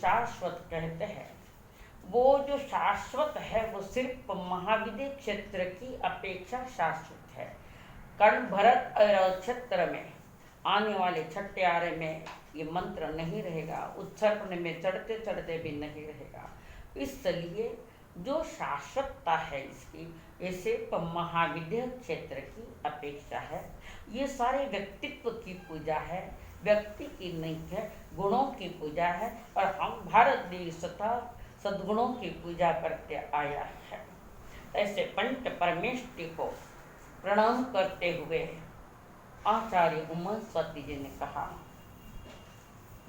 शाश्वत कहते हैं, वो जो शाश्वत है वो सिर्फ महाविद्य क्षेत्र की अपेक्षा शाश्वत है। कर्ण भरत क्षेत्र में आने वाले छठे आरे में ये मंत्र नहीं रहेगा, उत्सर्पण में चढ़ते चढ़ते भी नहीं रहेगा। इसलिए जो शाश्वतता है इसकी, ये सिर्फ महाविद्य क्षेत्र की अपेक्षा है। ये सारे व्यक्तित्व की पूजा है, व्यक्ति की नहीं है, गुणों की पूजा है। और हम भारत देश तथा सद्गुणों की पूजा करते आया है। ऐसे पंच परमेष्टि को प्रणाम करते हुए आचार्य उमास्वती जी ने कहा,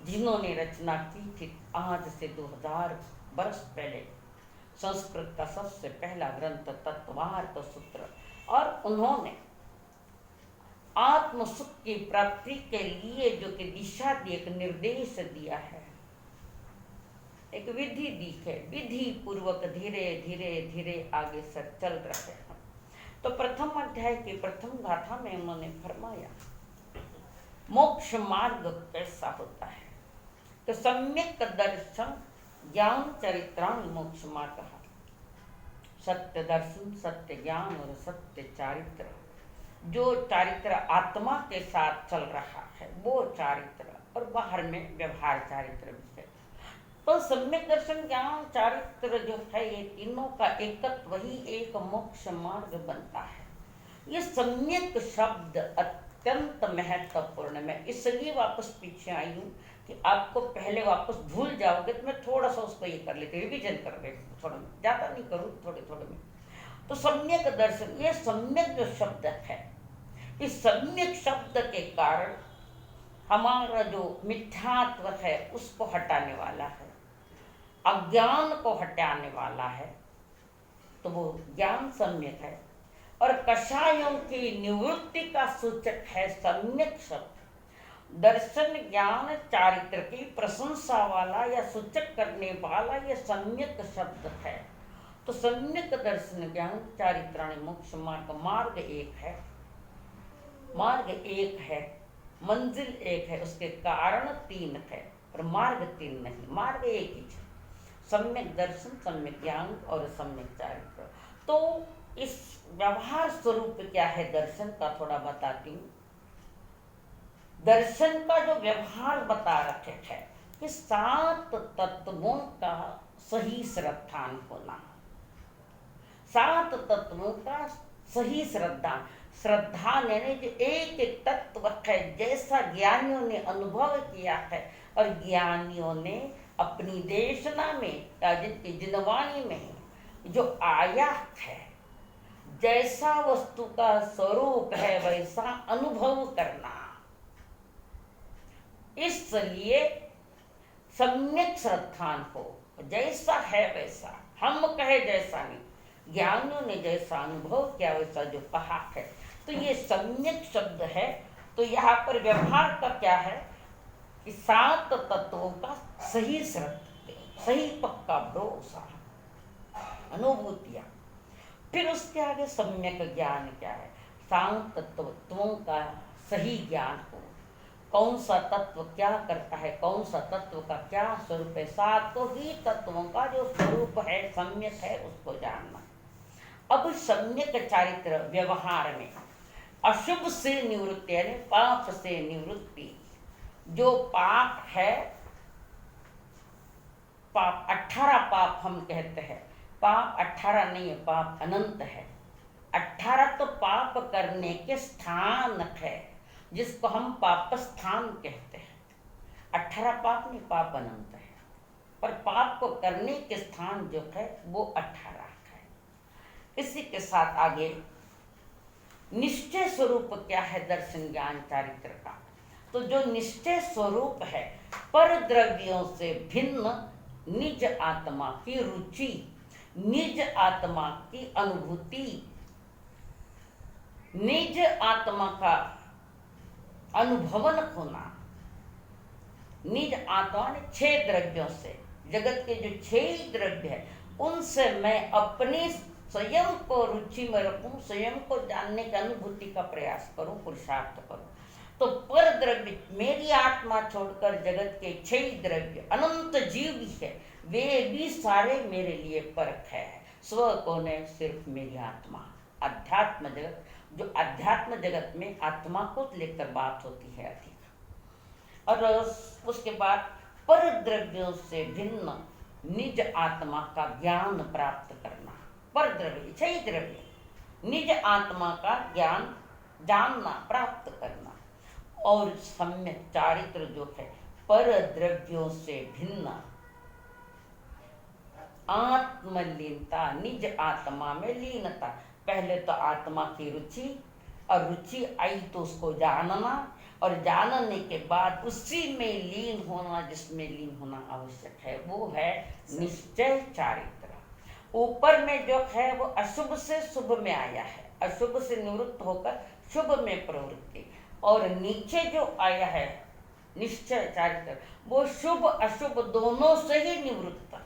जिन्होंने रचना की थी आज से 2000 वर्ष पहले संस्कृत का सबसे पहला ग्रंथ तत्वार्थ सूत्र, और उन्होंने आत्म सुख की प्राप्ति के लिए जो कि दिशा दी, एक निर्देश दिया है, एक विधि दी है, विधि पूर्वक धीरे धीरे धीरे आगे से चल रहे हैं। तो प्रथम अध्याय की प्रथम गाथा में उन्होंने फरमाया मोक्ष मार्ग कैसा होता है, तो सम्यक दर्शन ज्ञान चरित्राण मोक्ष मार्ग। सत्य दर्शन, सत्य ज्ञान और सत्य चारित्र, जो चारित्र आत्मा के साथ चल रहा है वो चारित्र, और बाहर में व्यवहार चारित्र भी है। तो सम्यक दर्शन ज्ञान चारित्र जो है, ये तीनों का एकत्व ही एक मोक्ष मार्ग बनता है। ये सम्यक शब्द अत्यंत महत्वपूर्ण। मैं इसलिए वापस पीछे आई हूँ कि आपको पहले वापस भूल जाओगे, तो मैं थोड़ा सा उसको ये कर लेती, रिविजन कर लेती, थोड़ा ज़्यादा नहीं करूँ, थोड़े थोड़े में। तो सम्यक दर्शन, ये सम्यक जो शब्द है, इस सम्यक शब्द के कारण हमारा जो मिथ्यात्व है उसको हटाने वाला है, अज्ञान को हटाने वाला है, तो वो ज्ञान सम्यक है। और कषायों की निवृत्ति का सूचक है सम्यक शब्द। दर्शन ज्ञान चारित्र की प्रशंसा वाला या सूचक करने वाला ये सम्यक शब्द है। तो सम्यक दर्शन ज्ञान चारित्राणि मोक्ष मार्ग, मार्ग एक है, मार्ग एक है, मंजिल एक है, उसके कारण तीन है, और मार्ग तीन नहीं, मार्ग एक ही है। सम्यक दर्शन, सम्यक ज्ञान और सम्यक चारित्र। तो इस व्यवहार स्वरूप क्या है दर्शन का थोड़ा बताती हूँ। दर्शन का जो व्यवहार बता रखे है कि 7 तत्वों का सही श्रद्धान होना, 7 तत्वों का सही श्रद्धा, श्रद्धा ने जो एक एक तत्व है, जैसा ज्ञानियों ने अनुभव किया है और ज्ञानियों ने अपनी देशना में या जिनकी जिनवाणी में जो आया है, जैसा वस्तु का स्वरूप है वैसा अनुभव करना। इसलिए सम्यक श्रद्धान हो, जैसा है वैसा, हम कहे जैसा नहीं, ज्ञानियों ने जैसा अनुभव किया वैसा जो कहा है, तो ये सम्यक शब्द है। तो यहाँ पर व्यवहार का क्या है कि 7 तत्वों का सही श्रद्धा, सही पक्का भरोसा, अनुभूतियाँ। फिर उसके आगे सम्यक ज्ञान क्या है, 7 तत्वों का सही ज्ञान हो, कौन सा तत्व क्या करता है, कौन सा तत्व का क्या स्वरूप है, 7 ही तत्वों का जो स्वरूप है सम्यक है उसको जानना। अब सम्यक चारित्र व्यवहार में अशुभ से निवृत्ति यानी पाप से निवृत्ति, जो पाप है, पाप 18 पाप हम कहते हैं, पाप 18 नहीं है, पाप अनंत है। 18 तो पाप करने के स्थान है, जिसको हम पाप स्थान कहते हैं। 18 पाप नहीं, पाप अनंत है, पर पाप को करने के स्थान जो है वो 18 है। इसी के साथ आगे निश्चय स्वरूप क्या है दर्शन ज्ञान चारित्र का, तो जो निश्चय स्वरूप है पर द्रव्यों से भिन्न निज आत्मा की रुचि, निज आत्मा की अनुभूति, निज आत्मा का अनुभवन होना। निज आत्मा ने 6 द्रव्यों से, जगत के जो 6 द्रव्य है उनसे मैं अपने स्वयं को रुचि में रखूं, स्वयं को जानने की अनुभूति का प्रयास करूं, पुरुषार्थ करूं। तो पर द्रव्य मेरी आत्मा छोड़कर जगत के 6 द्रव्य अनंत जीव भी है, वे भी सारे मेरे लिए परख है। स्व कौन है? सिर्फ मेरी आत्मा। अध्यात्म जगत, जो अध्यात्म जगत में आत्मा को लेकर बात होती है अधिक। और उसके बाद पर द्रव्यों से भिन्न निज आत्मा का ज्ञान प्राप्त करना। पर द्रव्य 6 द्रव्य, निज आत्मा का ज्ञान जानना, प्राप्त करना। और सम्यक चारित्र जो है पर द्रव्यों से भिन्न आत्मलीनता, निज आत्मा में लीनता। पहले तो आत्मा की रुचि, और रुचि आई तो उसको जानना, और जानने के बाद उसी में लीन होना, जिसमें लीन होना आवश्यक है, वो है निश्चय चारित्र। ऊपर में जो है वो अशुभ से शुभ में आया है, अशुभ से निवृत्त होकर शुभ में प्रवृत्ति। और नीचे जो आया है निश्चय चारित्र, वो शुभ अशुभ दोनों से ही निवृत्त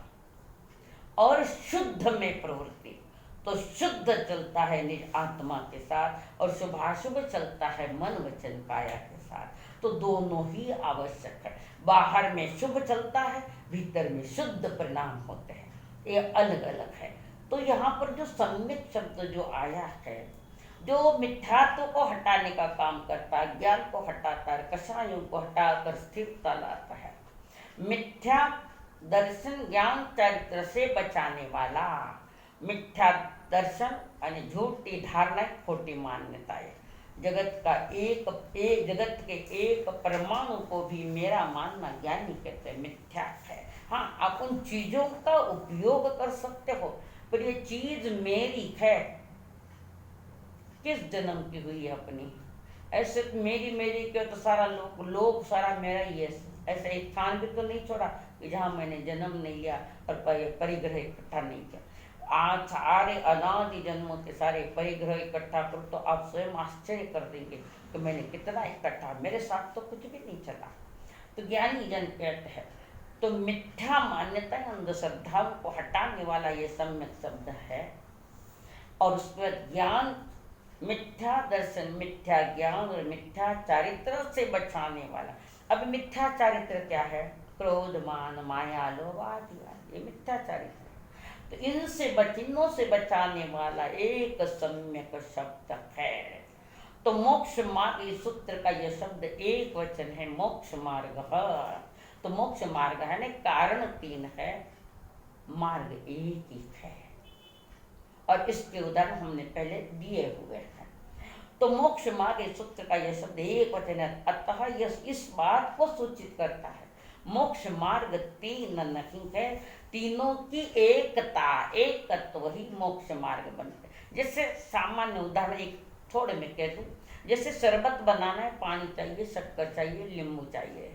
और शुद्ध में प्रवृत्ति। तो शुद्ध चलता है निज आत्मा के साथ, और शुभाशुभ चलता है मन वचन काया के साथ। तो दोनों ही आवश्यक है। बाहर में शुभ चलता है, भीतर में शुद्ध परिणाम होते हैं, ये अलग अलग है। तो यहाँ पर जो सम्यक शब्द जो आया है, जो मिथ्यात्व को हटाने का काम करता है, ज्ञान को हटाता है, कषायों को हटाकर स्थिरता लाता है। मिथ्या दर्शन ज्ञान चरित्र से बचाने वाला। मिथ्या दर्शन यानी झूठी धारणाएं, खोटी मान्यताएं, जगत का जगत के एक परमाणु को भी मेरा मानना ज्ञानी कहते हैं मिथ्या है। हाँ, आप उन चीजों का उपयोग कर सकते हो, पर ये चीज मेरी है, किस जन्म की हुई है अपनी। ऐसे मेरी मेरी क्यों, तो सारा लोग सारा मेरा ही है। ऐसा एक स्थान भी तो नहीं छोड़ा कि जहाँ मैंने जन्म नहीं लिया और परिग्रह इकट्ठा नहीं किया। आज सारे अनादि जन्मों के सारे परिग्रह इकट्ठा करो तो आप स्वयं आश्चर्य कर देंगे कि मैंने कितना इकट्ठा, मेरे साथ तो कुछ भी नहीं चला। तो ज्ञानी जन कहते हैं, तो मिथ्या मान्यता अंधश्रद्धाओं को हटाने वाला ये सम्यक शब्द है। और उसके बाद ज्ञान, मिथ्या दर्शन, मिथ्या ज्ञान और मिथ्या चारित्र से बचाने वाला। अब मिथ्या चारित्र क्या है? क्रोध मान माया लोभ आदि, ये मिथ्या चारित्र। तो इनों से बचाने वाला एक सम्यक शब्द है। तो मोक्ष मार्ग, इस सूत्र का यह शब्द एक वचन है, मोक्ष मार्ग। तो मोक्ष मार्ग है ना, कारण 3 है, मार्ग एक ही है। और इसके उदाहरण हमने पहले दिए हुए हैं। तो मोक्ष मार्ग इस सूत्र का यह शब्द एक वचन है, अतः यह इस बात को सूचित करता है मोक्ष मार्ग 3 नहीं है, तीनों की एकता, एकत्व ही मोक्ष मार्ग बनते। जैसे सामान्य उदाहरण एक थोड़े में कह दूं, जैसे शरबत बनाना है, पानी चाहिए, शक्कर चाहिए, नींबू चाहिए,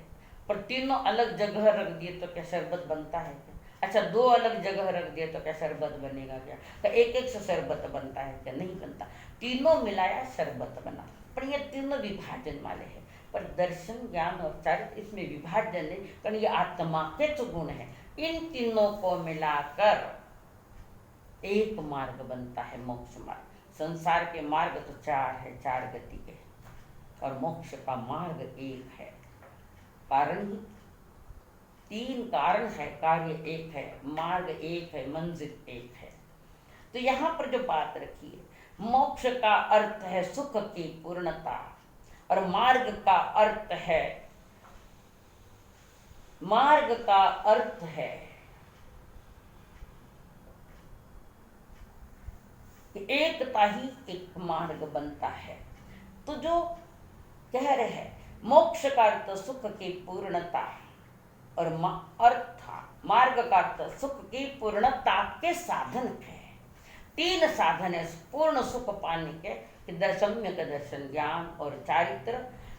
पर तीनों अलग जगह रख दिए तो क्या शरबत बनता है क्या? अच्छा, 2 अलग जगह रख दिए तो क्या शरबत बनेगा क्या? तो एक से शरबत बनता है क्या? नहीं बनता। तीनों मिलाया शरबत बना, पर ये तीनों विभाजन वाले हैं। पर दर्शन ज्ञान और चारित्र इसमें विभाजन नहीं, कारण ये आत्मा के तो गुण है। इन तीनों को मिलाकर एक मार्ग बनता है मोक्ष मार्ग। संसार के मार्ग तो 4 है, 4 गति के, और मोक्ष का मार्ग एक है। कारण 3 कारण है, कार्य एक है, मार्ग एक है, मंजिल एक है। तो यहाँ पर जो बात रखी है, मोक्ष का अर्थ है सुख की पूर्णता, और मार्ग का अर्थ है कि एकता ही एक मार्ग बनता है। तो जो कह रहे हैं मोक्ष का अर्थ सुख की पूर्णता, और मार्ग का अर्थ सुख की पूर्णता के साधन है। 3 साधन है पूर्ण सुख पाने के, सम्यक दर्शन ज्ञान और चारित्र,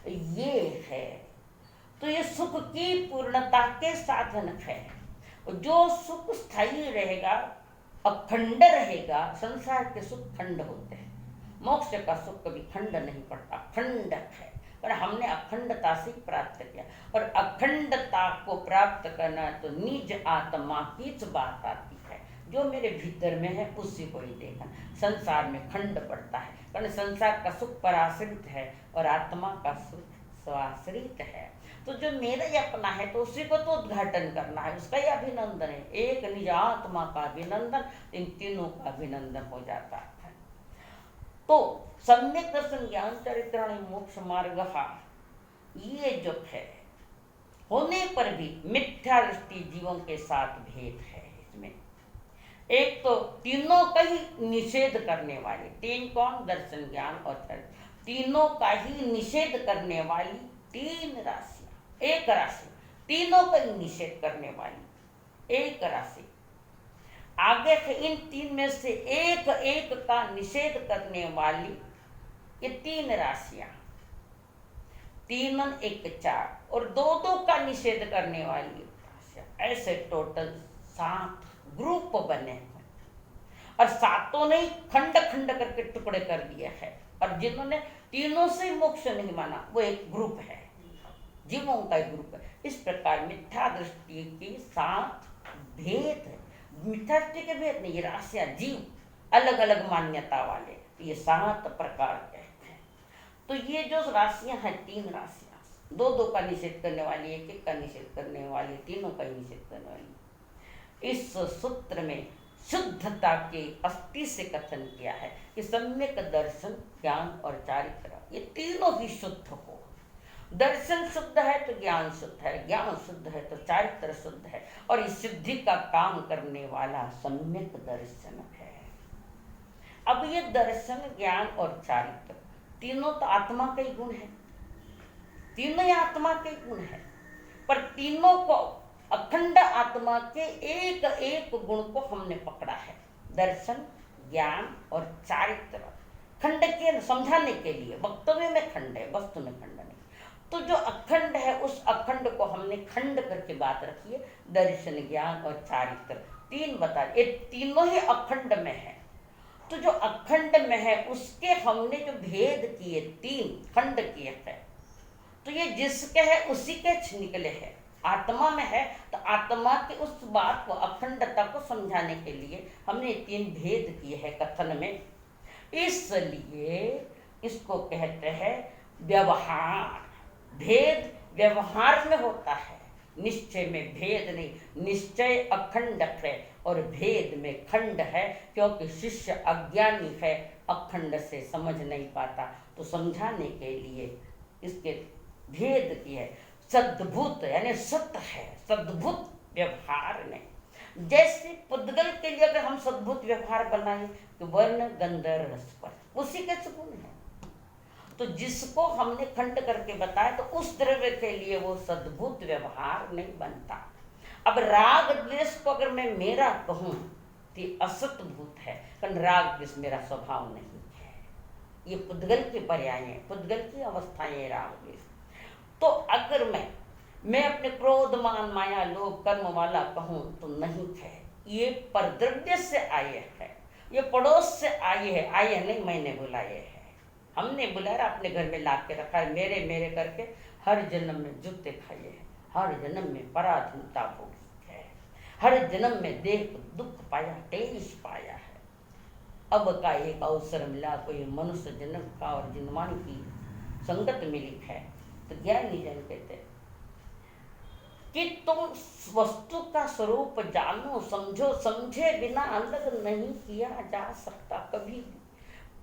ये है। तो ये सुख की पूर्णता के साधन है। जो सुख स्थायी रहेगा, अखंड रहेगा, संसार के सुख खंड होते हैं, मोक्ष का सुख कभी खंड नहीं पड़ता, अखंड है। पर हमने अखंडता से प्राप्त किया, और अखंडता को प्राप्त करना तो निज आत्मा की बात आती है, जो मेरे भीतर में है उसी को ही देखना। संसार में खंड पड़ता है, कारण संसार का सुख पर आश्रित है और आत्मा का सुख स्वाश्रित है। तो जो मेरा ही अपना है तो उसी को तो उद्घाटन करना है, उसका ही अभिनंदन है। एक निज आत्मा का अभिनंदन, इन तीनों का अभिनंदन हो जाता है। तो सम्यक दर्शन ज्ञान चरित्राणि मोक्ष मार्ग, ये जो है होने पर भी मिथ्या दृष्टि जीवों के साथ भेद है इसमें। एक तो तीनों का ही निषेध करने वाली, तीन कौन? दर्शन ज्ञान और चरित्र, तीनों का ही निषेध करने वाली तीन राशियां, एक राशि, तीनों का ही निषेध करने वाली एक राशि। आगे से इन तीन में से एक एक का निषेध करने वाली ये तीन राशियां, तीन एक चार, और दो दो का निषेध करने वाली राशियां, ऐसे टोटल 7 ग्रुप बने हैं। और सातों ने खंड खंड करके टुकड़े कर दिए हैं, और जिन्होंने तीनों से मोक्ष नहीं माना वो एक ग्रुप है, जीवों का एक ग्रुप है। इस प्रकार मिथ्या दृष्टि की 7 भेद है। मिथ्या दृष्टि के भेद नहीं, ये राशियां, जीव अलग अलग मान्यता वाले, ये 7 प्रकार के हैं। तो ये जो राशियां हैं, 3 राशियां, दो दो का निषेध करने वाली, एक एक का निषेध करने वाली, तीनों का ही निषेध करने वाली। इस सूत्र में शुद्धता के अस्थि से कथन किया है कि सम्यक दर्शन, ज्ञान और चारित्र ये तीनों ही शुद्ध हो। दर्शन शुद्ध है तो ज्ञान शुद्ध है, ज्ञान शुद्ध है तो चारित्र शुद्ध है, और इस सिद्धि का काम करने वाला सम्यक दर्शन है। अब ये दर्शन, ज्ञान और चारित्र तीनों तो आत्मा के ही गुण है, तीनों ही आत्मा के गुण है, पर तीनों को अखंड आत्मा के एक एक गुण को हमने पकड़ा है। दर्शन, ज्ञान और चारित्र खंड के समझाने के लिए, वक्तव्य में खंड है, वस्तु में खंड नहीं। तो जो अखंड है उस अखंड को हमने खंड करके बात रखी है। दर्शन, ज्ञान और चारित्र 3 बता, ये तीनों ही अखंड में है। तो जो अखंड में है उसके हमने जो भेद किए, 3 खंड किए हैं, तो ये जिसके है उसी के निकले हैं। आत्मा में है तो आत्मा की उस बात को, अखंडता को समझाने के लिए हमने 3 भेद किए हैं कथन में। इसलिए इसको कहते हैं व्यवहार। भेद व्यवहार में होता है, निश्चय में भेद नहीं। निश्चय अखंड है और भेद में खंड है, क्योंकि शिष्य अज्ञानी है, अखंड से समझ नहीं पाता। तो समझाने के लिए इसके भेद की है। सद्भूत यानी सत्य है, सद्भूत व्यवहार में। जैसे पुद्गल के लिए अगर हम सद्भूत व्यवहार बनाए तो वर्ण, गंधर्व, रस, स्पर्श उसी के गुण है। तो जिसको हमने खंड करके बताया तो उस द्रव्य के लिए वो सद्भूत व्यवहार नहीं बनता। अब राग द्वेष को अगर मैं मेरा कहूँ तो ये असतभूत है, कारण राग द्वेष मेरा स्वभाव नहीं है। ये पुद्गल के पर्याय है, पुद्गल की अवस्थाएं राग द्वेष। तो अगर मैं अपने क्रोध, मान, माया, लोभ, कर्म वाला कहूँ तो नहीं है। ये परद्रव्य से आए हैं, ये पड़ोस से आए नहीं मैंने बुलाए हैं। हमने बुलाया, अपने घर में ला के रखा है, मेरे मेरे करके हर जन्म में जूते खाए हैं, हर जन्म में पराधीनता भोगी है, हर जन्म में देह दुख पाया, क्लेश पाया है। अब का एक अवसर मिला, कोई मनुष्य जन्म का और जिनवाणी की संगत मिली है, तो ज्ञानी जन कहते कि तुम वस्तु का स्वरूप जानो, समझो, समझे बिना अलग नहीं किया जा सकता कभी।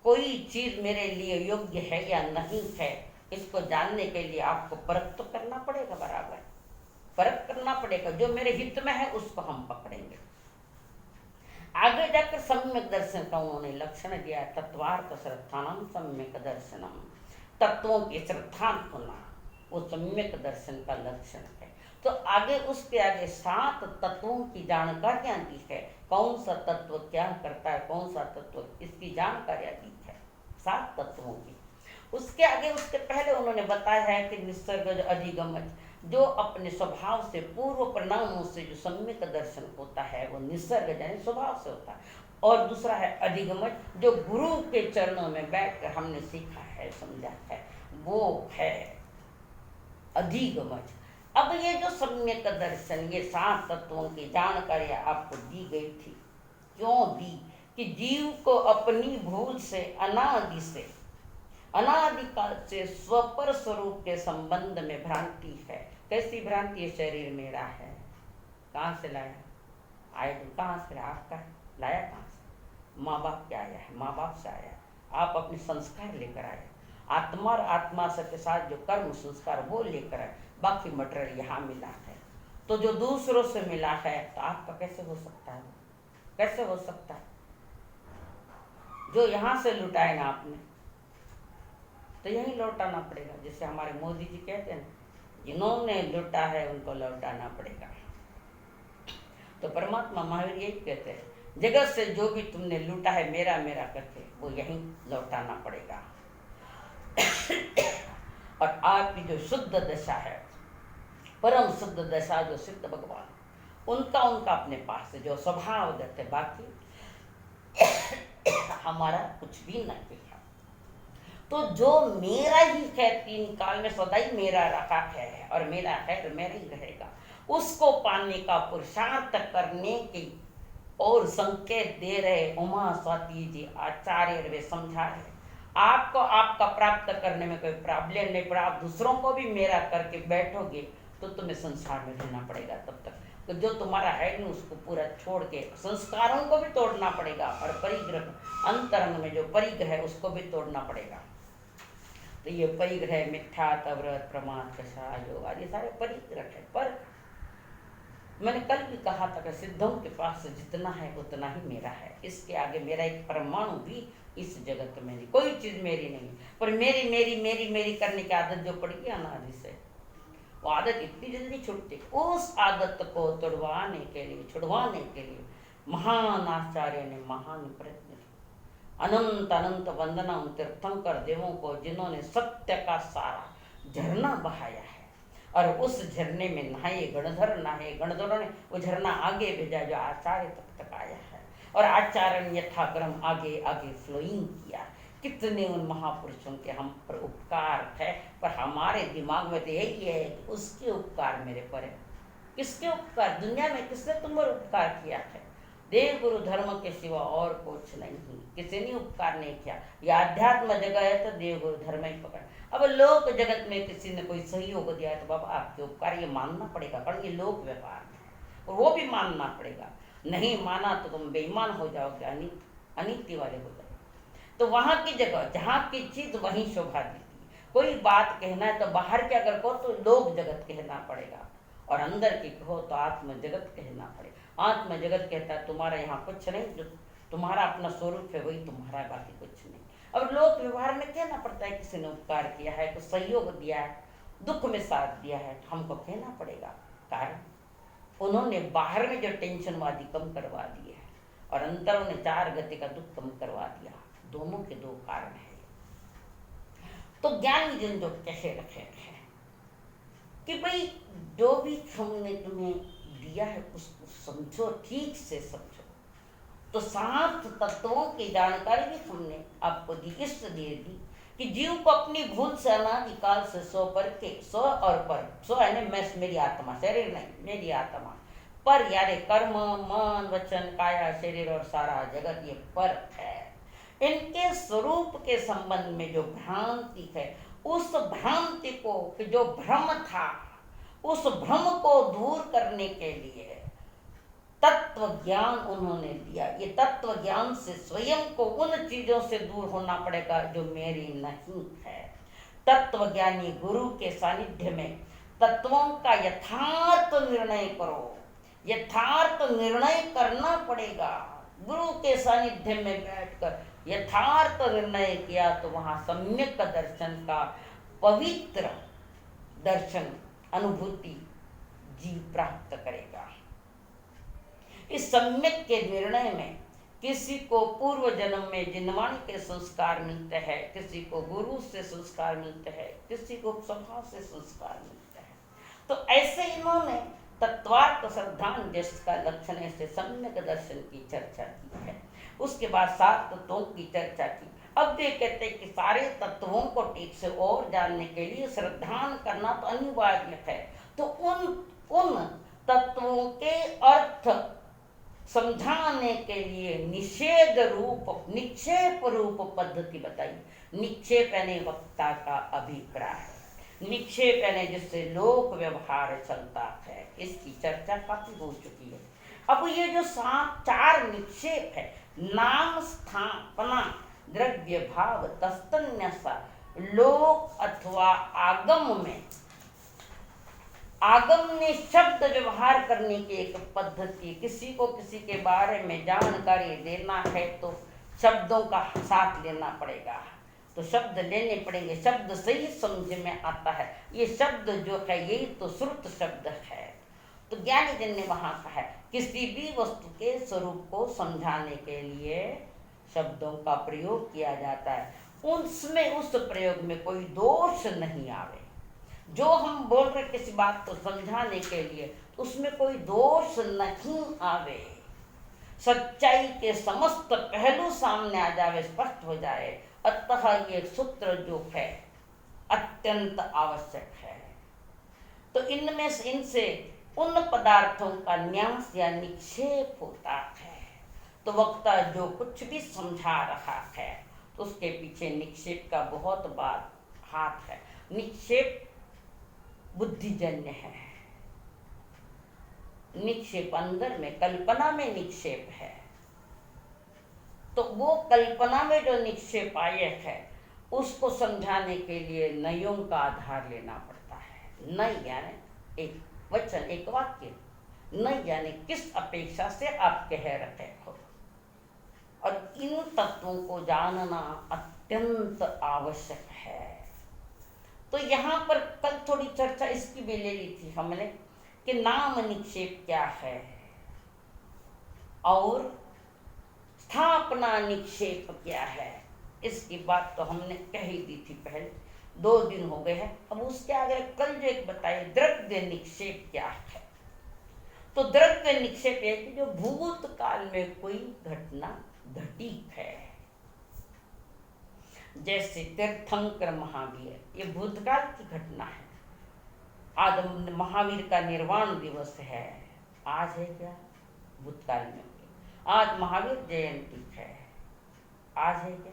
कोई चीज मेरे लिए योग्य है या नहीं है, इसको जानने के लिए आपको परख तो करना पड़ेगा, बराबर परख करना पड़ेगा। जो मेरे हित में है उसको हम पकड़ेंगे। आगे जाकर सम्यक दर्शन का उन्होंने लक्षण दिया, तत्वार्थ श्रद्धानम सम्यक दर्शनम। तत्वों की श्रद्धा होना वो सम्यक दर्शन का लक्षण है। तो आगे उसके आगे 7 तत्वों की जानकारियां दी है, कौन सा तत्व क्या करता है, कौन सा तत्व, इसकी जानकारियां दी है 7 तत्वों की। उसके आगे, उसके पहले उन्होंने बताया है कि निसर्गज अधिगमज, जो अपने स्वभाव से, पूर्व परिणामों से जो सम्यक दर्शन होता है वो निसर्ग यानी स्वभाव से होता है। और दूसरा है अधिगमज, जो गुरु के चरणों में बैठकर हमने सीखा है, समझा है, वो है अधिगमज। अब ये जो सम्यक दर्शन, ये 7 तत्वों की जानकारी आपको दी गई थी, क्यों दी? कि जीव को अपनी भूल से, अनादि से अनादिकाल से स्वपर स्वरूप के संबंध में भ्रांति है। कैसी भ्रांति है? शरीर मेरा है। कहाँ से लाया? आए तो कहाँ से लाया? आपका लाया कहाँ से? माँ बाप के आया है, माँ बाप से आया। आप अपने संस्कार लेकर आए, आत्मा और आत्मा के साथ जो कर्म संस्कार वो लेकर आए, बाकी मटेरियल यहाँ मिला है। तो जो दूसरों से मिला है तो आपका कैसे हो सकता है? कैसे हो सकता है? जो यहाँ से लुटाए ना आपने, तो यही लौटाना पड़ेगा। जैसे हमारे मोदी जी कहते हैं, जिन्होंने लुटा है उनको लौटाना पड़ेगा। तो परमात्मा महावीर यही कहते हैं, जगत से जो भी तुमने लूटा है मेरा मेरा करके, वो यहीं लौटाना पड़ेगा। और आपकी जो शुद्ध दशा है, परम शुद्ध दशा, जो सिद्ध भगवान, उनका अपने पास है, जो स्वभावगत है। बाकी हमारा कुछ भी नहीं है। तो जो मेरा ही है, तीन काल में सदैव मेरा रखा है और मेरा है तो मेरा ही रहेगा, उसको पाने का पुरुषार्थ करने की और संकेत दे रहे उमा स्वाति जी आचार्य। वे समझा रहे आपको आपका प्राप्त करने में कोई प्रॉब्लम नहीं पड़ा। आप दूसरों को भी मेरा करके बैठोगे तो तुम्हें संसार में रहना पड़ेगा तब तक। तो जो तुम्हारा है नहीं उसको पूरा छोड़ के संस्कारों को भी तोड़ना पड़ेगा, और परिग्रह अंतरंग में जो परिग्रह है उसको भी तोड़ना पड़ेगा। तो ये परिग्रह मिथ्या, तव्रत, प्रमाद, कषा, योग आदि सारे परिग्रह है। पर मैंने कल भी कहा था कि सिद्धों के पास जितना है उतना ही मेरा है। इसके आगे मेरा एक परमाणु भी इस जगत में नहीं, कोई चीज मेरी नहीं। पर मेरी मेरी मेरी मेरी करने की आदत जो पड़ गई अनादि से, वो आदत इतनी जल्दी छूटती। उस आदत को छुड़वाने के लिए महान आचार्य ने महान प्रयत्न किया। अनंत अनंत वंदना उन तीर्थंकर देवों को, जिन्होंने सत्य का सारा झरना बहाया है। और उस झरने में नहाए गणधरों ने वो झरना आगे भेजा जो आचार्य तक आया है। और आचार्य ने यथाक्रम आगे आगे फ्लोइंग किया। कितने उन महापुरुषों के हम पर उपकार है, पर हमारे दिमाग में तो यही है कि उसके उपकार मेरे पर है। किसके उपकार? दुनिया में किसने तुम पर उपकार किया है? देव गुरु धर्म के सिवा और कुछ नहीं, किसी ने उपकार नहीं किया। यह अध्यात्म जगह है तो देव गुरु धर्म ही पकड़। अब लोक जगत में किसी ने कोई सहयोग दिया है तो बाबा आपके उपकार ये मानना पड़ेगा, कारण ये लोक व्यापार है और वो भी मानना पड़ेगा। नहीं माना तो तुम बेईमान हो जाओगे, अनित्य वाले हो जाओगे। तो वहाँ की जगह जहाँ की चीज वहीं शोभा देती। कोई बात कहना है तो बाहर के अगर कहो तो लोक जगत कहना पड़ेगा, और अंदर की कहो तो आत्म जगत कहना पड़ेगा। आत्म जगत कहता है तुम्हारा यहाँ कुछ नहीं, जो तुम्हारा अपना स्वरूप है वही तुम्हारा, बाकी कुछ नहीं। अब लोक व्यवहार में कहना पड़ता है किसी ने उपकार किया है, कुछ सहयोग दिया है, दुख में साथ दिया है, तो हमको कहना पड़ेगा। कारण उन्होंने बाहर में जो टेंशनवादी कम करवा दिए है और अंदर उन्हें चार गति का दुख कम करवा दिया। दोनों के दो कारण है। तो ज्ञानी जन जो कहे रखे हैं कि भाई जो भी हमने तुम्हें दिया है उसको समझो, ठीक से समझो। तो 7 तत्वों की जानकारी भी हमने आपको दी, इसलिए दी कि जीव को अपनी भूल से अनादिकाल से सो पर के, सो और पर, सो है ना मैं, मेरी आत्मा, शरीर नहीं, मेरी आत्मा पर, यारे कर्म मन वचन काया शरीर और सारा जगत ये पर है। इनके स्वरूप के संबंध में जो भ्रांति है, उस भ्रांति को, जो भ्रम था, उस भ्रम को दूर करने के लिए तत्व ज्ञान उन्होंने दिया। ये तत्व ज्ञान से स्वयं को उन चीजों से दूर होना पड़ेगा जो मेरी नहीं है। तत्व ज्ञानी गुरु के सानिध्य में तत्वों का यथार्थ निर्णय करो, यथार्थ निर्णय करना पड़ेगा। गुरु के सानिध्य में बैठकर यथार्थ निर्णय किया तो वहां सम्यक दर्शन का पवित्र दर्शन अनुभूति जीव प्राप्त करेगा। इस सम्यक के निर्णय में किसी को पूर्व जन्म में जिनवाणी के संस्कार मिलते हैं, किसी को गुरु से संस्कार मिलते हैं, किसी को स्वभाव से संस्कार मिलते हैं। तो ऐसे इन्होंने तत्वार्थ श्रद्धान जिसका लक्षण ऐसे सम्यक दर्शन की चर्चा की है। उसके बाद 7 तत्वों की चर्चा की। अब वे कहते हैं कि सारे तत्वों को ठीक से और जानने के लिए श्रद्धान करना तो अनिवार्य है। तो उन तत्वों के अर्थ समझाने के लिए निषेध रूप निक्षेप रूप पद्धति बताई। निक्षेप यानी वक्ता का अभिप्राय, निक्षेप यानी जिससे लोक व्यवहार चलता है, इसकी चर्चा काफी हो चुकी है। अब ये जो 4 निक्षेप है, नाम, स्थापना, द्रव्य, भाव, तस्तन्यसा, लोक अथवा आगम में, आगम ने शब्द व्यवहार करने की एक पद्धति। किसी को किसी के बारे में जानकारी देना है तो शब्दों का साथ लेना पड़ेगा, तो शब्द लेने पड़ेंगे, शब्द सही समझ में आता है। ये शब्द जो है यही तो श्रुत शब्द है। तो ज्ञानी जन ने वहाँ कहा है किसी भी वस्तु के स्वरूप को समझाने के लिए शब्दों का प्रयोग किया जाता है, उसमें उस प्रयोग में कोई दोष नहीं आवे। जो हम बोल रहे किसी बात को समझाने के लिए, उसमें कोई दोष नहीं आवे, सच्चाई के समस्त पहलू सामने आ जावे, स्पष्ट हो जाए। अतः ये सूत्र जो है अत्यंत आवश्यक है। तो इनमें से इनसे उन पदार्थों का न्यास या निक्षेप होता है। तो वक्ता जो कुछ भी समझा रहा है तो उसके पीछे निक्षेप का बहुत बड़ा हाथ है। निक्षेप बुद्धिजन्य है, निक्षेप अंदर में कल्पना में निक्षेप है। तो वो कल्पना में जो निक्षेप आय है उसको समझाने के लिए नयों का आधार लेना पड़ता है। नय यानी एक वचन, एक वाक्य। नय यानी किस अपेक्षा से आप कह रहे हो, और इन तत्वों को जानना अत्यंत आवश्यक है। तो यहाँ पर कल थोड़ी चर्चा इसकी भी ले ली थी हमने कि नाम निक्षेप क्या है और स्थापना निक्षेप क्या है। इसकी बात तो हमने कह ही दी थी पहले, 2 दिन हो गए हैं। अब उसके आगे कल जो एक बताइए द्रव्य निक्षेप क्या है। तो द्रव्य निक्षेप है कि जो भूतकाल में कोई घटना घटी है, जैसे तीर्थंकर महावीर, ये भूतकाल की घटना है। आज महावीर का निर्वाण दिवस है, आज है क्या, भूतकाल में। आज महावीर जयंती है, आज है क्या,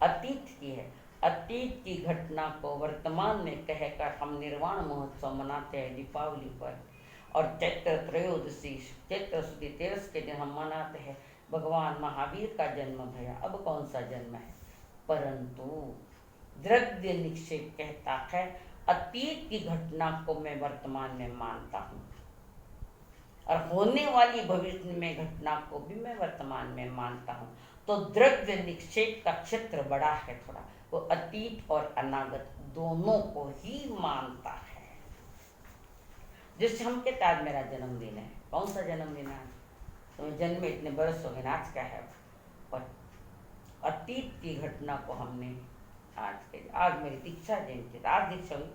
अतीत की है। अतीत की घटना को वर्तमान में कहकर हम निर्वाण महोत्सव मनाते हैं दीपावली पर, और चैत्र त्रयोदशी, चैत्र शुक्ल 13 के दिन हम मनाते हैं भगवान महावीर का जन्म भया। अब कौन सा जन्म है, परंतु द्रव्य निक्षेप कहता है अतीत की घटना को मैं वर्तमान में मानता हूँ, और होने वाली भविष्य में घटना को भी मैं वर्तमान में मानता हूँ। तो द्रव्य निक्षेप का क्षेत्र बड़ा है थोड़ा, वो अतीत और अनागत दोनों को ही मानता है। जिससे हम कहते आज मेरा जन्मदिन है, कौन सा जन्मदिन है, तो जन्म में इतने बरस हो गए, आज क्या है, पर अतीत की घटना को हमने आज मेरी दीक्षा जयंती, आज दीक्षा हुई,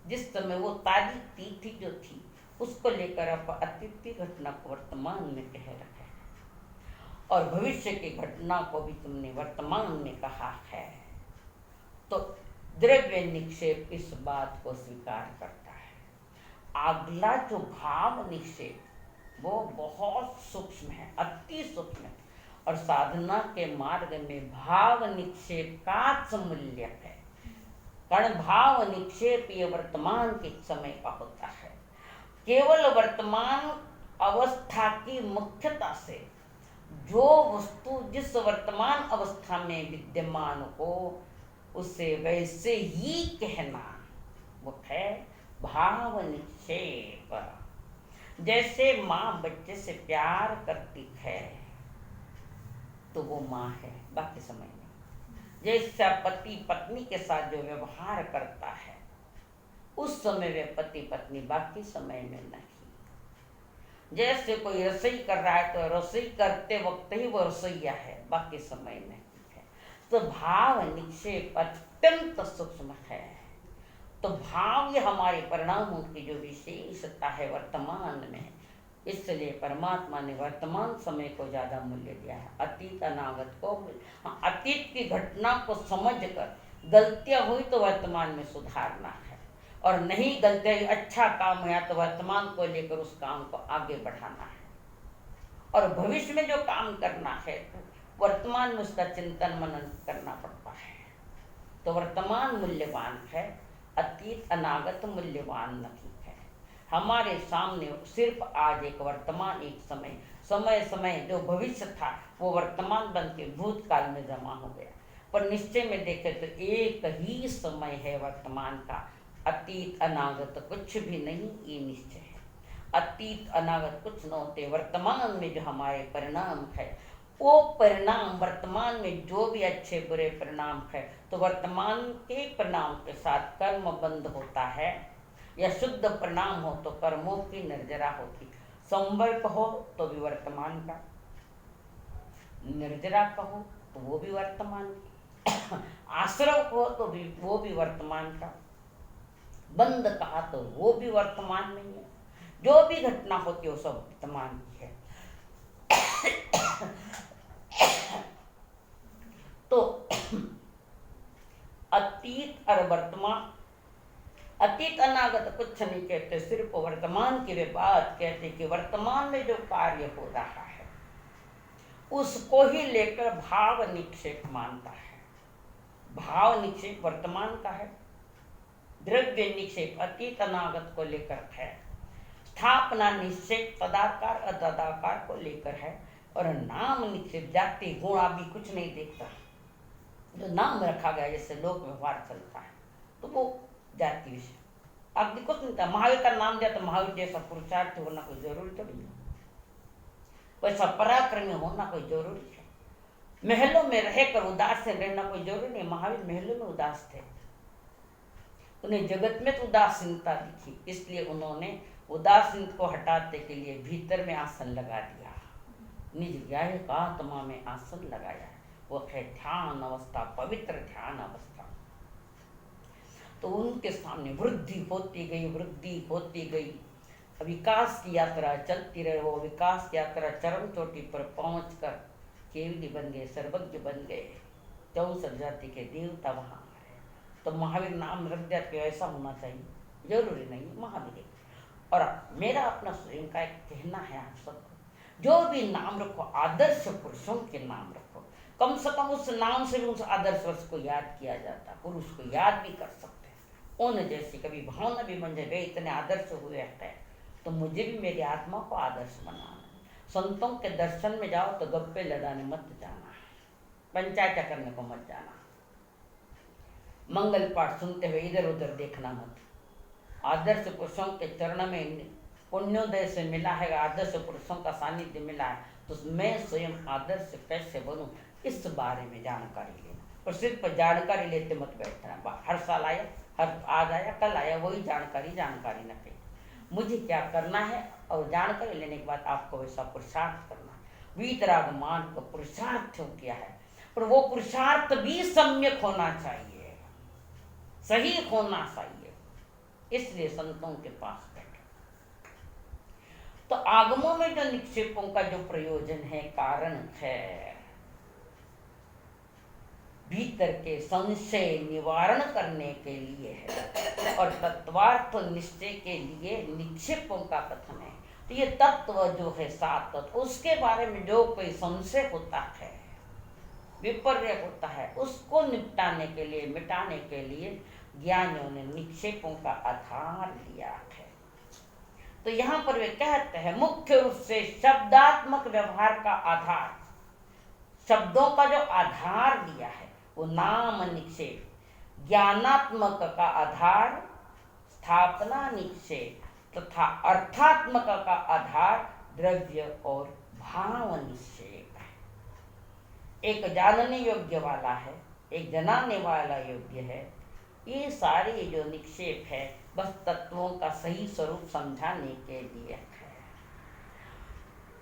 जिस समय वो तारीख तिथि जो थी उसको लेकर आप अतीत की घटना को वर्तमान में कह रहे हैं, और भविष्य की घटना को भी तुमने वर्तमान में कहा है। तो द्रव्य निक्षेप इस बात को स्वीकार करता है। अगला जो भाव निक्षेप वो बहुत सूक्ष्म है, अति सूक्ष्म है, और साधना के मार्ग में भाव निक्षेप का मूल्य है। कारण भाव निक्षेप ये वर्तमान के समय का होता है। केवल वर्तमान अवस्था की मुख्यता से जो वस्तु जिस वर्तमान अवस्था में विद्यमान हो उसे वैसे ही कहना, वो है भाव निक्षेप। जैसे माँ बच्चे से प्यार करती है तो वो माँ है बाकी समय में, जैसा पति पत्नी के साथ जो व्यवहार करता है उस समय वे पति पत्नी, बाकी समय में नहीं। जैसे कोई रसोई कर रहा है तो रसोई करते वक्त ही वो रसोईया है, बाकी समय नहीं है। तो भाव निक्षेप अत्यंत सूक्ष्म है। तो भाव ये हमारे परिणामों की जो विशेषता है वर्तमान में, इसलिए परमात्मा ने वर्तमान समय को ज़्यादा मूल्य दिया है, अतीत अनागत को। अतीत की घटना को समझकर गलतियाँ हुई तो वर्तमान में सुधारना है, और नहीं गलतियाँ, अच्छा काम हुआ तो वर्तमान को लेकर उस काम को आगे बढ़ाना है। और भविष्य में जो काम करना है वर्तमान में उसका चिंतन मनन करना पड़ता है। तो वर्तमान मूल्यवान है, अतीत अनागत मूल्यवान नहीं है। हमारे सामने सिर्फ आज एक वर्तमान, एक समय, समय समय जो भविष्य था वो वर्तमान बन के भूतकाल में जमा हो गया। पर निश्चय में देखें तो एक ही समय है वर्तमान का, अतीत अनागत कुछ भी नहीं, ये निश्चय है। अतीत अनागत कुछ न होते, वर्तमान में जो हमारे परिणाम है वो परिणाम वर्तमान में जो भी अच्छे बुरे परिणाम है तो वर्तमान के परिणाम के साथ कर्म बंध होता है, या शुद्ध परिणाम हो तो कर्मों की निर्जरा होती। संवर कहो तो भी वर्तमान का, निर्जरा कहो तो वो भी वर्तमान की, आश्रव कहो तो भी वो भी वर्तमान का, बंद कहा तो वो भी वर्तमान में है। जो भी घटना होती है वो सब वर्तमान की है। तो अतीत और वर्तमान, अतीत अनागत कुछ नहीं कहते, सिर्फ वर्तमान की वे बात कहते कि वर्तमान में जो कार्य हो रहा है उसको ही लेकर भाव निक्षेप मानता है। भाव निक्षेप वर्तमान का है, द्रव्य निक्षेप अतीत अनागत को लेकर है, स्थापना निक्षेप तदाकार अतदाकार को लेकर है, और नाम निक्षेप जाति गुण आदि कुछ नहीं देखता। जो नाम रखा गया जैसे लोक व्यवहार चलता है तो वो जाति विषय आदि कुछ नहीं था। महावीर का नाम दिया तो महावीर जैसा पुरुषार्थ होना कोई जरूरी तो नहीं, वैसा पराक्रमी होना कोई जरूरी है। महलों में रहकर उदास से रहना कोई जरूरी नहीं। महावीर महलों में उदास थे, उन्हें जगत में तो उदासीनता दिखी, इसलिए उन्होंने उदासीन को हटाने के लिए भीतर में आसन लगा दिया, निज ज्ञान का आत्मा में आसन लगाया। वो है ध्यान अवस्था, पवित्र ध्यान अवस्था। तो उनके सामने वृद्धि होती गई, वृद्धि होती गई, विकास की यात्रा चलती रहे। वो विकास की यात्रा चरम चोटी पर पहुंचकर केवली बन गए, सर्वज्ञ बन गए, 64 जाति के देवता वहाँ आए। तो महावीर नाम रख दिया कि ऐसा होना चाहिए, जरूरी नहीं महावीर। और मेरा अपना स्वयं का एक कहना है आप सबको, जो भी नाम रखो आदर्श पुरुषों के नाम रखो, कम से कम उस नाम से भी उस आदर्श पुरुष को याद किया जाता, पुरुष को याद भी कर सकते हैं। उन जैसी कभी भावना भी बन जाए, इतने आदर्श हुए हैं तो मुझे भी मेरी आत्मा को आदर्श बनाना। संतों के दर्शन में जाओ तो गप्पे लड़ाने मत जाना, पंचायत करने को मत जाना, मंगल पाठ सुनते हुए इधर उधर देखना मत। आदर्श पुरुषों के चरण में पुण्योदय से मिला है, आदर्श पुरुषों का सानिध्य मिला है, तो मैं स्वयं आदर्श कैसे बनूं इस बारे में जानकारी लेना। और सिर्फ जानकारी लेते मत बैठना, हर साल आया, हर आज आया कल आया वही जानकारी न कही। मुझे क्या करना है और जानकारी लेने के बाद आपको वैसा पुरुषार्थ करना। वीतराग मान का पुरुषार्थ किया है, पर वो पुरुषार्थ भी सम्यक होना चाहिए, सही होना चाहिए, इसलिए संतों के पास बैठे। तो आगमों में जो निक्षेपों का जो प्रयोजन है, कारण है, भीतर के संशय निवारण करने के लिए है, और तत्वार्थ निश्चय के लिए निक्षेपों का कथन है। तो ये तत्व जो है 7 तत्व, उसके बारे में जो कोई संशय होता है, विपर्य होता है, उसको निपटाने के लिए, मिटाने के लिए ज्ञानियों ने निक्षेपों का आधार लिया है। तो यहाँ पर वे कहते हैं मुख्य रूप से शब्दात्मक व्यवहार का आधार, शब्दों का जो आधार दिया है वो नाम निक्षेप, ज्ञानात्मक का आधार स्थापना निक्षेप, तथा अर्थात्मक का आधार द्रव्य और भाव निक्षेप है। एक जानने योग्य वाला है, एक जनाने वाला योग्य है। ये सारे जो निक्षेप है बस तत्वों का सही स्वरूप समझाने के लिए है।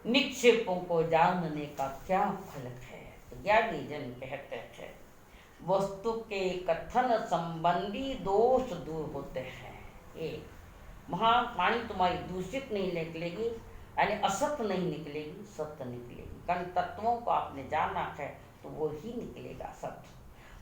निक्षेपों को जानने का क्या फल है? ज्ञानी जन कहते हैं वस्तु के कथन संबंधी दोष दूर होते हैं। एक, वहाँ पानी तुम्हारी दूषित नहीं निकलेगी, यानी असत नहीं निकलेगी, सत्य निकलेगी। कारण तत्वों को आपने जाना है तो वो ही निकलेगा सत्य।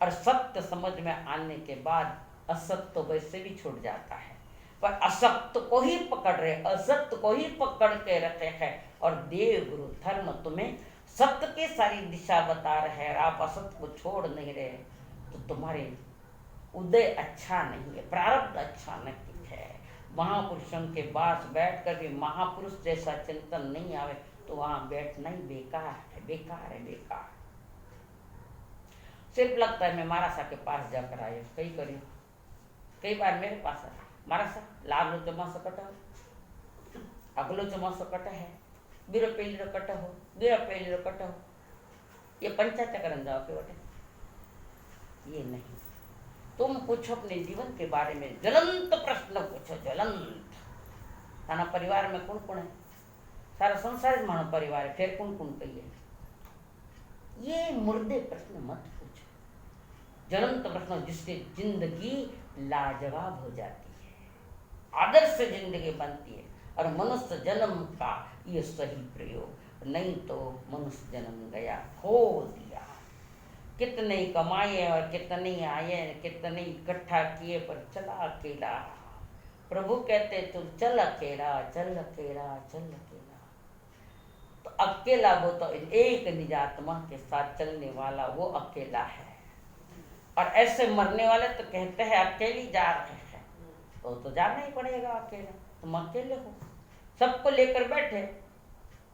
और सत्य समझ में आने के बाद असत्य तो वैसे भी छूट जाता है। पर असक्त को ही पकड़ रहे, असत्य को ही पकड़ के रखे हैं। और देव गुरु धर्म तुम्हें सत्य की सारी दिशा बता रहे हैं, आप असत्य को छोड़ नहीं रहे, तो तुम्हारे उदय अच्छा नहीं है, प्रारब्ध अच्छा नहीं है। महापुरुषों के पास बैठ कर भी महापुरुष जैसा चिंतन नहीं आवे तो वहां बैठना ही बेकार है, बेकार है, बेकार। सिर्फ लगता है मैं महाराजा के पास जाकर आये, कई करी, कई बार मेरे पास आया महाराजा लाभलो चमासो कट हो, अगलो चमासो कट है, बीरो पेलीरो कट हो, बीरो पेलीरो कट हो, ये पंचायत करन जाओ के बटे। ये नहीं, तुम पूछो अपने जीवन के बारे में, ज्वलंत प्रश्न पूछो, ज्वलंत। थाना परिवार में कौन कौन है? सारा संसार मानो परिवार है, फिर कौन कौन कहिए? ये मुर्दे प्रश्न मत पूछो, ज्वलंत प्रश्न जिससे जिंदगी लाजवाब हो जाती है, आदर्श जिंदगी बनती है। और मनुष्य जन्म का ये सही प्रयोग, नहीं तो मनुष्य जन्म गया, खो दिया। कितने कमाए और कितने आए, कितने इकट्ठा किए, पर चला अकेला। प्रभु कहते तू चल अकेला, चल अकेला, चल अकेला। तो अकेला वो तो एक निजात्मा के साथ चलने वाला वो अकेला है। और ऐसे मरने वाले तो कहते हैं अकेले जा रहे हैं, तो जाना ही पड़ेगा अकेला। तुम अकेले हो, सबको लेकर बैठे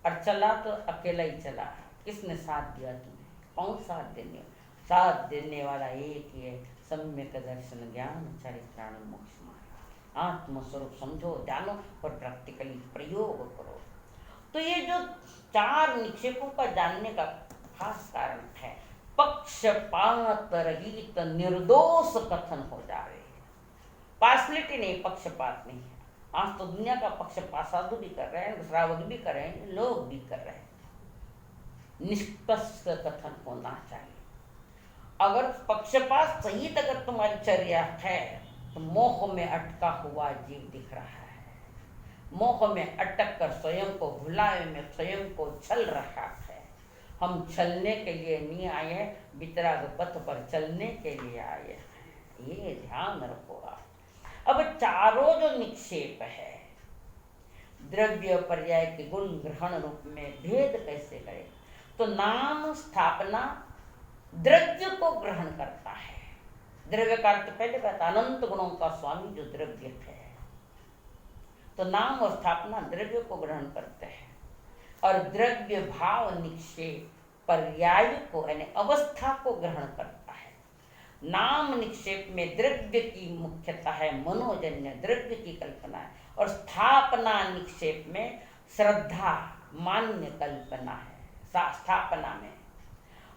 और चला तो अकेला ही चला। किसने साथ दिया तुम्हें? कौन साथ देने? साथ देने वाला एक ही है, सम्यक दर्शन ज्ञान चरित्राण मोक्ष मार्ग। आत्मस्वरूप समझो, जानो और प्रैक्टिकली प्रयोग करो। तो ये जो 4 निक्षेपों का जानने का खास कारण है, पक्षपात रहित निर्दोष कथन हो जावे। पार्शलिटी नहीं, पक्षपात नहीं है। आज तो दुनिया का पक्षपात साधु भी कर रहे हैं, श्रावक भी कर रहे हैं, लोग भी कर रहे हैं। निष्पक्ष कथन होना चाहिए। अगर पक्षपात सहित अगर तुम्हारी चर्या है तो मोह में अटका हुआ जीव दिख रहा है, मोह में अटक कर स्वयं को भुलाए में स्वयं को छल रहा है। हम छलने के लिए नहीं आए हैं, वितराग पथ पर चलने के लिए आए हैं, ये ध्यान रखो आप। अब चारों जो निक्षेप है, द्रव्य पर्याय के गुण ग्रहण रूप में भेद कैसे करें? तो नाम स्थापना द्रव्य को ग्रहण करता है। द्रव्य का अर्थ पहले कहता, अनंत गुणों का स्वामी जो द्रव्य है। तो नाम और स्थापना द्रव्य को ग्रहण करते हैं। और द्रव्य भाव निक्षेप पर्याय को यानी अवस्था को ग्रहण करता है। नाम निक्षेप में द्रव्य की मुख्यता है, मनोजन्य द्रव्य की कल्पना है। और स्थापना निक्षेप में श्रद्धा मान्य कल्पना है स्थापना में।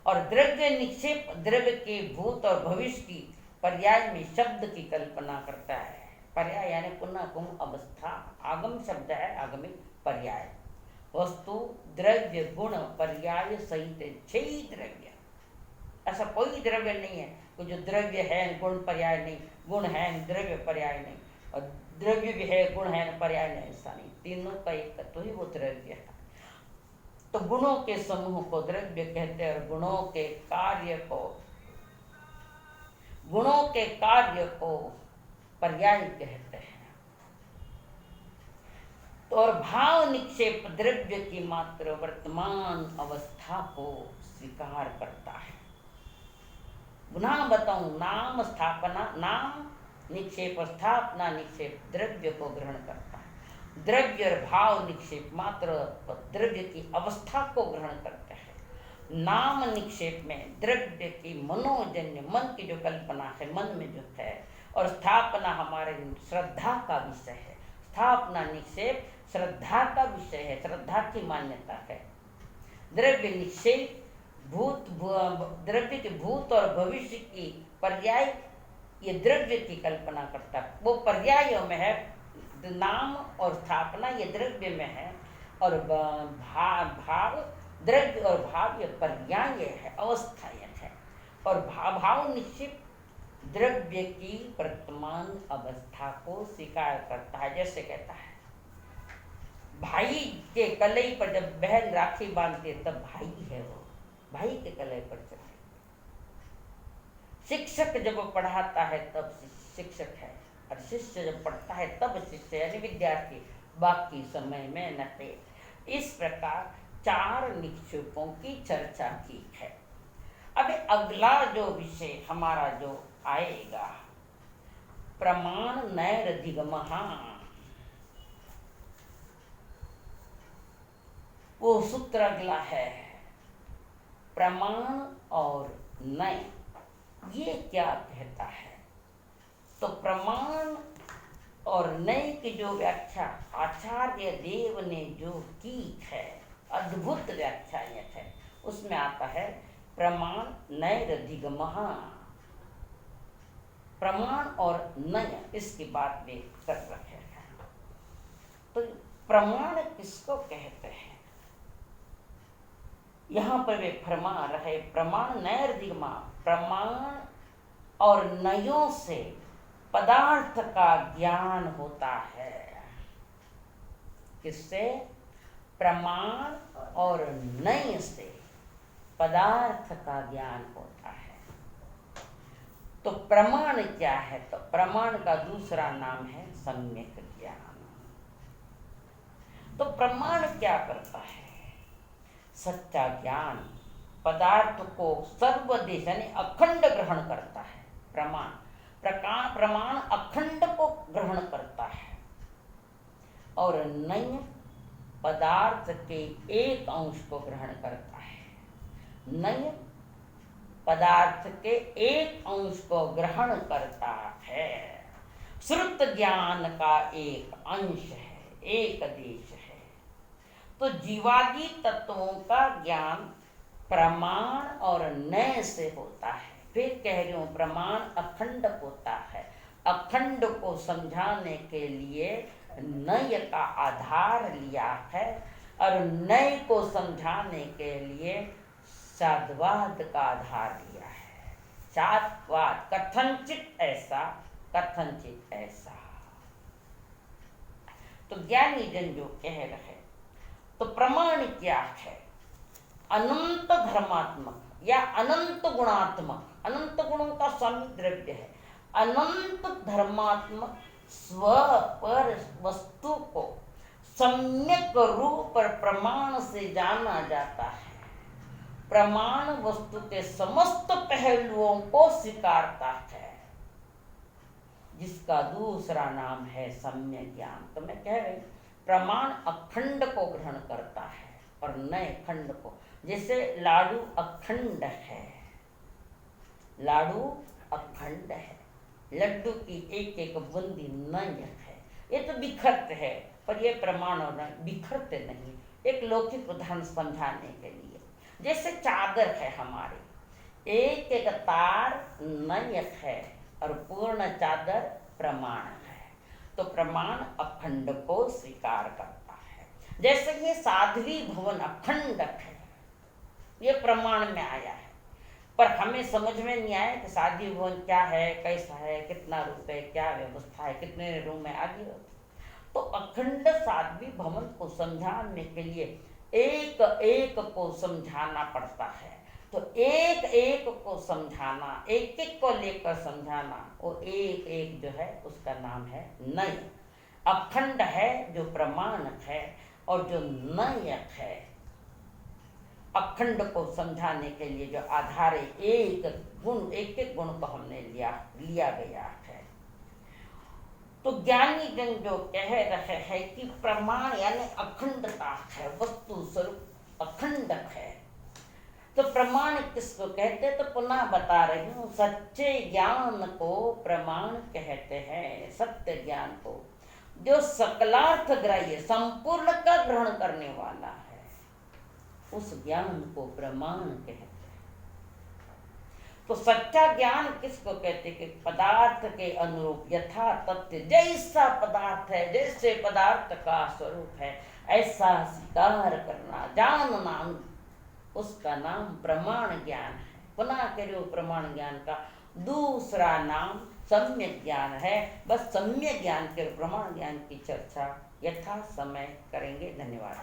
और द्रव्य निक्षेप द्रव्य के भूत और भविष्य की पर्याय में शब्द की कल्पना करता है। पर्याय यानी पुनः पुनः अवस्था, आगम शब्द है, आगमिक पर्याय। वस्तु द्रव्य गुण पर्याय सहित 6 द्रव्य, ऐसा कोई द्रव्य नहीं है कि जो द्रव्य है गुण पर्याय नहीं, गुण है द्रव्य पर्याय नहीं, और द्रव्य भी है गुण है पर्याय नहीं, ऐसा नहीं। तीनों का एक तो ही वो द्रव्य है। तो गुणों के समूह को द्रव्य कहते हैं, और गुणों के कार्य को पर्याय कहते हैं। तो और भाव निक्षेप द्रव्य की मात्र वर्तमान अवस्था को स्वीकार करता है। पुनः बताऊं, नाम स्थापना, नाम निक्षेप और स्थापना निक्षेप द्रव्य को ग्रहण करता है। द्रव्य और भाव निक्षेप मात्र द्रव्य की अवस्था को ग्रहण करते हैं। नाम निक्षेप में द्रव्य की मनोजन्य मन की जो कल्पना है, मन में जो है। और स्थापना हमारे श्रद्धा का विषय है। स्थापना निक्षेप श्रद्धा का विषय है, श्रद्धा की मान्यता है। द्रव्य निक्षेप द्रव्य के भूत और भविष्य की पर्याय, ये द्रव्य की कल्पना करता है। वो पर्यायों में है, नाम और स्थापना ये द्रव्य में है। और भाव द्रव्य और भाव ये पर्याय है, अवस्था है। और भाव निश्चित द्रव्य की वर्तमान अवस्था को स्वीकार करता है। जैसे कहता है, भाई के कलाई पर जब बहन राखी बांधती है तब भाई है, वो भाई के कलाई पर चढ़े। शिक्षक जब पढ़ाता है तब शिक्षक है। और शिष्य जब पढ़ता है तब शिष्य यानी विद्यार्थी, बाकी समय में नटेल। इस प्रकार 4 निक्षेपों की चर्चा की है। अब अगला जो विषय हमारा जो आएगा, प्रमाण नैरधिगमः, वो सूत्र अगला है। प्रमाण और नय ये क्या कहता है? तो प्रमाण और नय की जो व्याख्या आचार्य देव ने जो की है, अद्भुत व्याख्या है, उसमें आता है प्रमाण नैरधिगमः। प्रमाण और नय इसकी बात वे कर रहे हैं। तो प्रमाण किसको कहते हैं? यहाँ पर वे फरमा रहे प्रमाण नैरधिगमः, प्रमाण और नयों से पदार्थ का ज्ञान होता है। किससे? प्रमाण और नय से पदार्थ का ज्ञान होता है। तो प्रमाण क्या है? तो प्रमाण का दूसरा नाम है सम्यक ज्ञान। तो प्रमाण क्या करता है? सच्चा ज्ञान, पदार्थ को सर्वदेश यानी अखंड ग्रहण करता है। प्रमाण अखंड को ग्रहण करता है और नय पदार्थ के एक अंश को ग्रहण करता है। नय पदार्थ के एक अंश को ग्रहण करता है। श्रुत ज्ञान का एक अंश है, एक देश है। तो जीवादि तत्वों का ज्ञान प्रमाण और नय से होता है। फिर कह रही हूं, प्रमाण अखंड होता है। अखंड को समझाने के लिए नय का आधार लिया है और नय को समझाने के लिए साधवाद का आधार लिया है। साधवाद कथनचित ऐसा, कथनचित ऐसा। तो ज्ञानी जन जो कह रहे, तो प्रमाण क्या है? अनंत धर्मात्मक या अनंत गुणात्मक, अनंत गुणों का स्वामी द्रव्य है। अनंत धर्मात्मक स्व पर वस्तु को सम्यक रूप पर प्रमाण से जाना जाता है। प्रमाण वस्तु के समस्त पहलुओं को स्वीकारता है, जिसका दूसरा नाम है सम्यक ज्ञान। तो मैं कह रही, प्रमाण अखंड को ग्रहण करता है और नय खंड को। जैसे लाडू अखंड है, लाडू अखंड है, लड्डू की एक एक बूंदी नय है। ये तो बिखरते है, पर ये प्रमाण और नय बिखरते नहीं। एक लौकिक उदाहरण समझाने के लिए, जैसे चादर है हमारी, एक एक तार नय है और पूर्ण चादर प्रमाण है। तो प्रमाण अखंड को स्वीकार करता है। जैसे ये साध्वी भवन अखंड है, ये प्रमाण में आया है, पर हमें समझ में नहीं आया कि साध्वी भवन क्या है, कैसा है, कितना रुपए, क्या व्यवस्था है, कितने रूम है आदि। तो अखंड साध्वी भवन को समझाने के लिए एक एक को समझाना पड़ता है। तो एक एक को समझाना, एक एक को लेकर समझाना, वो एक एक जो है उसका नाम है नय। अखंड है जो प्रमाण है और जो नय है अखंड को समझाने के लिए जो आधार है, एक गुण, एक एक गुण को हमने लिया गया है। तो ज्ञानी जन जो कह रहे हैं कि प्रमाण यानी अखंडता है, वस्तु स्वरूप अखंड है। तो प्रमाण किसको कहते? तो पुनः बता रही हूँ, सच्चे ज्ञान को प्रमाण कहते हैं। सत्य ज्ञान को, जो सकलार्थ ग्राह्य संपूर्ण का ग्रहण करने वाला है, उस ज्ञान को प्रमाण कहते हैं। तो सच्चा ज्ञान किसको कहते? कि पदार्थ के अनुरूप यथा तथ्य, जैसा पदार्थ है, जैसे पदार्थ का स्वरूप है, ऐसा स्वीकार करना, जानना, उसका नाम प्रमाण ज्ञान है। पुनः करो, प्रमाण ज्ञान का दूसरा नाम सम्यक ज्ञान है। बस सम्यक ज्ञान के प्रमाण ज्ञान की चर्चा यथा समय करेंगे। धन्यवाद।